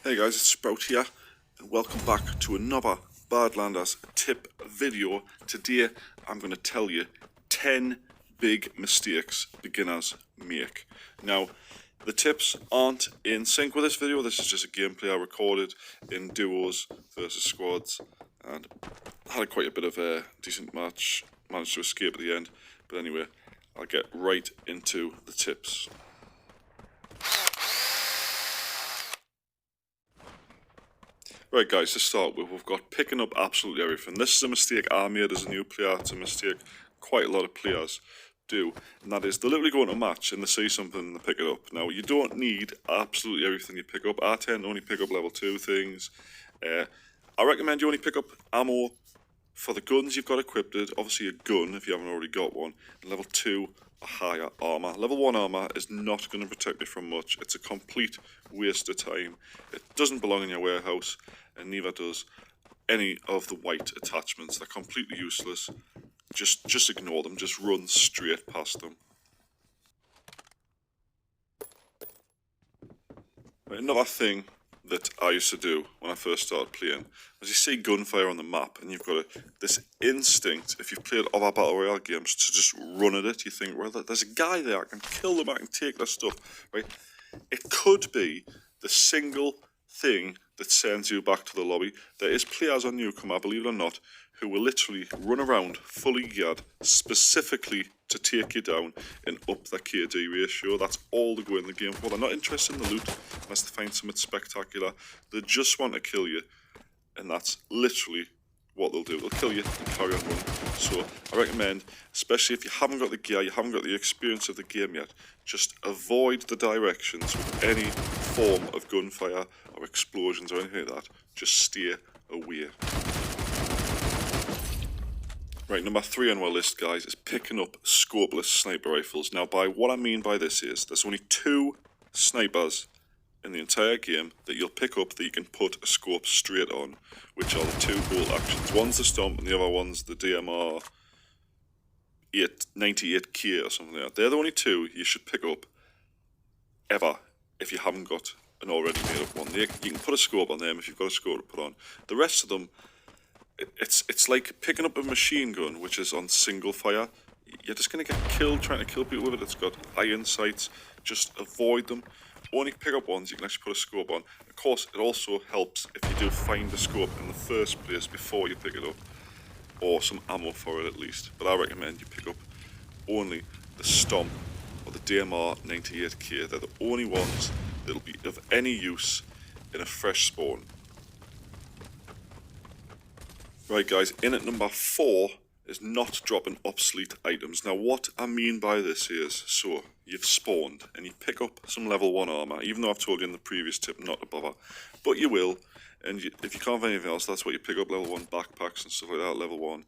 Hey guys, it's Sprout here, and welcome back to another Badlanders tip video. Today I'm going to tell you 10 big mistakes beginners make. Now, the tips aren't in sync with this video. This is just a gameplay I recorded in duos versus squads, and I had quite a bit of a decent match, managed to escape at the end. But anyway, I'll get right into the tips. Right guys, to start with, we've got picking up absolutely everything. This is a mistake I made as a new player. It's a mistake quite a lot of players do, and that is they literally go into a match and they see something and they pick it up. Now, you don't need absolutely everything you pick up. I tend to only pick up level 2 things. I recommend you only pick up ammo for the guns you've got equipped. Obviously a gun if you haven't already got one, and level 2 or higher armour. Level 1 armour is not going to protect you from much. It's a complete waste of time. It doesn't belong in your warehouse, and neither does any of the white attachments. They're completely useless. Just ignore them. Just run straight past them. Right, another thing that I used to do when I first started playing was you see gunfire on the map and you've got this instinct, if you've played other battle royale games, to just run at it. You think, well, there's a guy there, I can kill them, I can take their stuff, right? It could be the single thing that sends you back to the lobby. There is players on Newcomer, believe it or not, who will literally run around fully geared specifically to take you down and up their KD ratio. That's all they go in the game for. They're not interested in the loot unless they find something spectacular. They just want to kill you, and that's literally what they'll do. They'll kill you and carry on running. So I recommend, especially if you haven't got the gear, you haven't got the experience of the game yet, just avoid the directions with any form of gunfire or explosions or anything like that. Just stay away. Right, number 3 on our list, guys, is picking up Scopeless sniper rifles. Now, by what I mean by this is, there's only 2 snipers in the entire game that you'll pick up that you can put a scope straight on, which are the 2 bolt actions. One's the Stomp and the other one's the DMR 98K or something like that. They're the only 2 you should pick up ever if you haven't got an already made up one. You can put a scope on them if you've got a scope to put on. The rest of them, it's like picking up a machine gun which is on single fire. You're just going to get killed trying to kill people with it. It's got iron sights. Just avoid them. Only pick up ones you can actually put a scope on. Of course, it also helps if you do find the scope in the first place before you pick it up, or some ammo for it at least. But I recommend you pick up only the Stomp or the DMR 98K. They're the only ones that'll be of any use in a fresh spawn. Right guys, in at number 4 is not dropping obsolete items. Now what I mean by this is, so you've spawned and you pick up some level 1 armor, even though I've told you in the previous tip not to bother, but you will, and if you can't find anything else, that's what you pick up, level 1 backpacks and stuff like that, level 1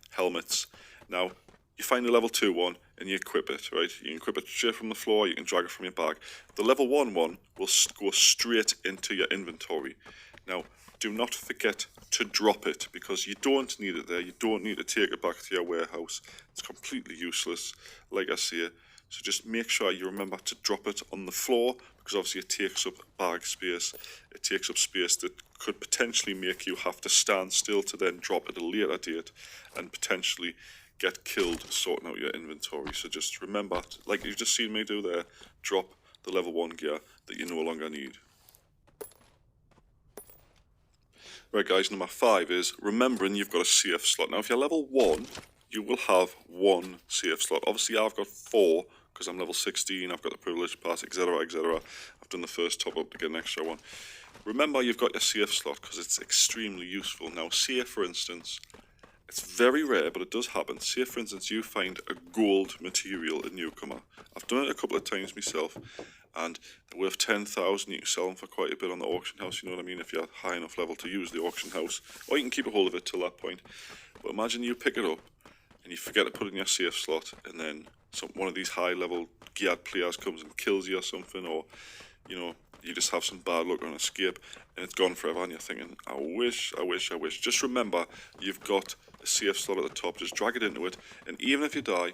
helmets. Now you find a level 2 one and you equip it, right? You can equip it straight from the floor, you can drag it from your bag. The level 1 one will go straight into your inventory. Now, do not forget to drop it, because you don't need it there. You don't need to take it back to your warehouse. It's completely useless, like I say. So just make sure you remember to drop it on the floor, because obviously it takes up bag space. It takes up space that could potentially make you have to stand still to then drop at a later date and potentially get killed sorting out your inventory. So just remember, like you've just seen me do there, drop the level 1 gear that you no longer need. Right guys, number 5 is remembering you've got a safe slot. Now if you're level 1, you will have 1 safe slot. Obviously I've got 4 because I'm level 16, I've got the privilege pass, etc, etc. I've done the first top up to get an extra one. Remember you've got your safe slot because it's extremely useful. Now say for instance, it's very rare but it does happen, say for instance you find a gold material in Newcomer. I've done it a couple of times myself, and they're worth 10,000. You can sell them for quite a bit on the auction house, you know what I mean, if you're high enough level to use the auction house, or you can keep a hold of it till that point. But imagine you pick it up and you forget to put it in your safe slot, and then one of these high level geared players comes and kills you or something, or you know, you just have some bad luck on escape and it's gone forever, and you're thinking, I wish. Just remember you've got a safe slot at the top. Just drag it into it, and even if you die,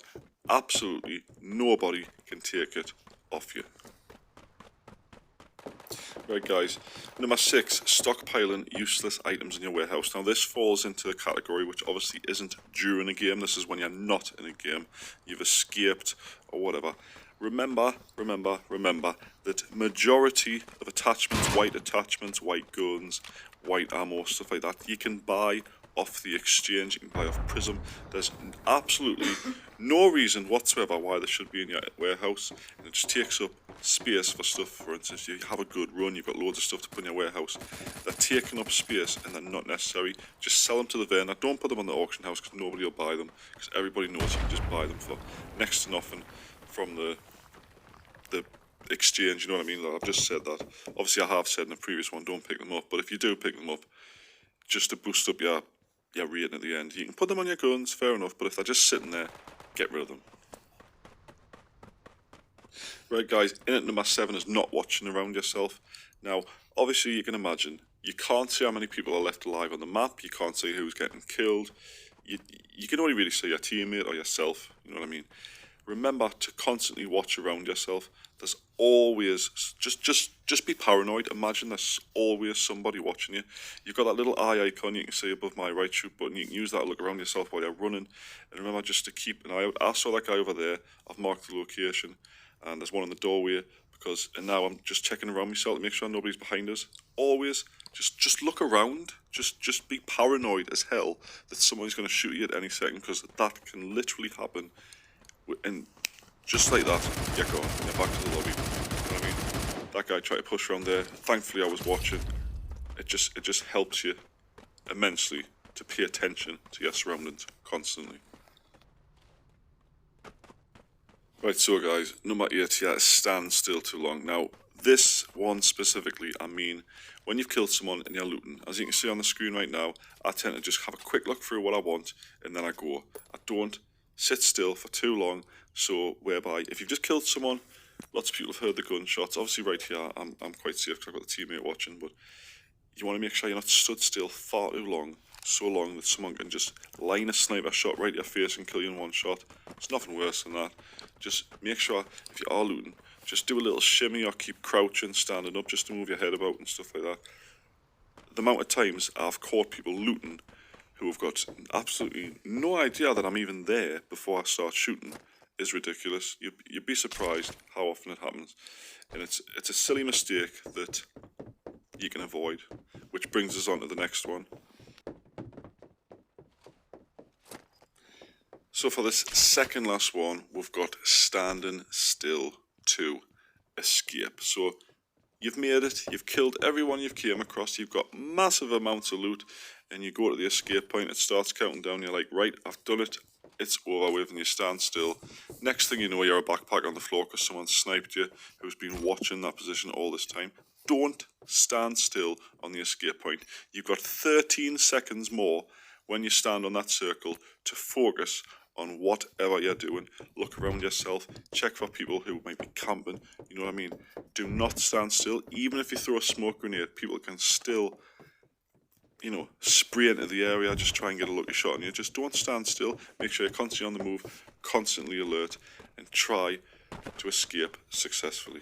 absolutely nobody can take it off you. Right guys, number 6, stockpiling useless items in your warehouse. Now this falls into the category which obviously isn't during a game. This is when you're not in a game, you've escaped or whatever. Remember that majority of attachments, white guns, white ammo, stuff like that, you can buy off the exchange, you can buy off Prism. There's absolutely no reason whatsoever why they should be in your warehouse, and it just takes up space for stuff. For instance, you have a good run, you've got loads of stuff to put in your warehouse, they're taking up space and they're not necessary. Just sell them to the vendor, don't put them on the auction house because nobody will buy them, because everybody knows you can just buy them for next to nothing from the exchange, you know what I mean? Like I've just said that. Obviously I have said in the previous one, don't pick them up, but if you do pick them up, just to boost up your rating at the end, you can put them on your guns, fair enough, but if they're just sitting there, get rid of them. Right guys, in at number 7 is not watching around yourself. Now, obviously you can imagine, you can't see how many people are left alive on the map, you can't see who's getting killed, you can only really see your teammate or yourself, you know what I mean? Remember to constantly watch around yourself. There's always, just be paranoid. Imagine there's always somebody watching you. You've got that little eye icon you can see above my right shoot button. You can use that to look around yourself while you're running. And remember just to keep an eye out. I saw that guy over there. I've marked the location. And there's one in the doorway. And now I'm just checking around myself to make sure nobody's behind us. Always, just look around. Just be paranoid as hell that someone's going to shoot you at any second. Because that can literally happen. And just like that, you're gone. You're back to the lobby. You know what I mean? That guy tried to push around there. Thankfully, I was watching. It just helps you immensely to pay attention to your surroundings constantly. Right, so guys, number 8 here is stand still too long. Now, this one specifically, I mean, when you've killed someone and you're looting, as you can see on the screen right now, I tend to just have a quick look through what I want and then I go. I don't sit still for too long, so whereby if you've just killed someone, lots of people have heard the gunshots. Obviously right here I'm quite safe because I've got the teammate watching, but you want to make sure you're not stood still far too long, so long that someone can just line a sniper shot right to your face and kill you in one shot. It's nothing worse than that. Just make sure if you are looting, just do a little shimmy or keep crouching, standing up just to move your head about and stuff like that. The amount of times I've caught people looting who have got absolutely no idea that I'm even there before I start shooting is ridiculous. You'd be surprised how often it happens. And it's a silly mistake that you can avoid, which brings us on to the next one. So for this second last one, we've got standing still to escape. So you've made it, you've killed everyone you've came across, you've got massive amounts of loot, and you go to the escape point, it starts counting down, you're like, right, I've done it, it's over with, and you stand still. Next thing you know, you're a backpack on the floor because someone sniped you who's been watching that position all this time. Don't stand still on the escape point. You've got 13 seconds more when you stand on that circle to focus on whatever you're doing. Look around yourself, check for people who might be camping, you know what I mean? Do not stand still. Even if you throw a smoke grenade, people can still, you know, spray into the area, just try and get a lucky shot on you. Just don't stand still. Make sure you're constantly on the move, constantly alert, and try to escape successfully.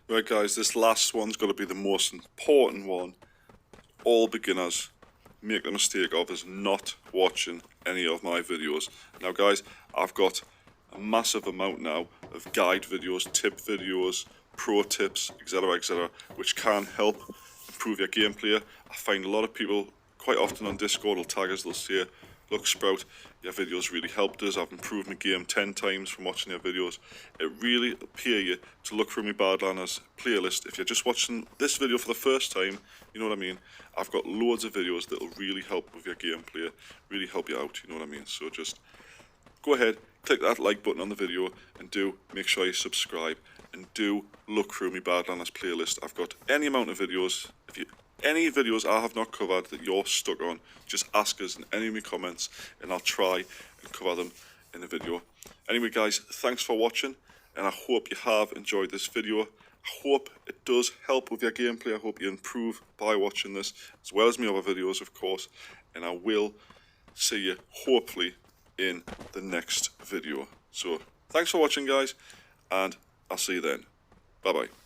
Right guys, this last one's got to be the most important one. All beginners make the mistake of is not watching any of my videos. Now guys, I've got a massive amount now of guide videos, tip videos, pro tips, etc, which can help improve your gameplay. I find a lot of people quite often on Discord will tag us, they'll say, look Sprout, your videos really helped us, I've improved my game 10 times from watching your videos. It really appears you to look through my Badlanders playlist. If you're just watching this video for the first time, you know what I mean, I've got loads of videos that will really help with your gameplay, really help you out, you know what I mean. So just go ahead, click that like button on the video, and do make sure you subscribe, and do look through my Badlanders playlist. I've got any amount of videos. Any videos I have not covered that you're stuck on, just ask us in any of my comments and I'll try and cover them in the video. Anyway guys, thanks for watching, and I hope you have enjoyed this video. I hope it does help with your gameplay. I hope you improve by watching this, as well as my other videos of course, and I will see you hopefully in the next video. So thanks for watching guys, and I'll see you then. Bye bye.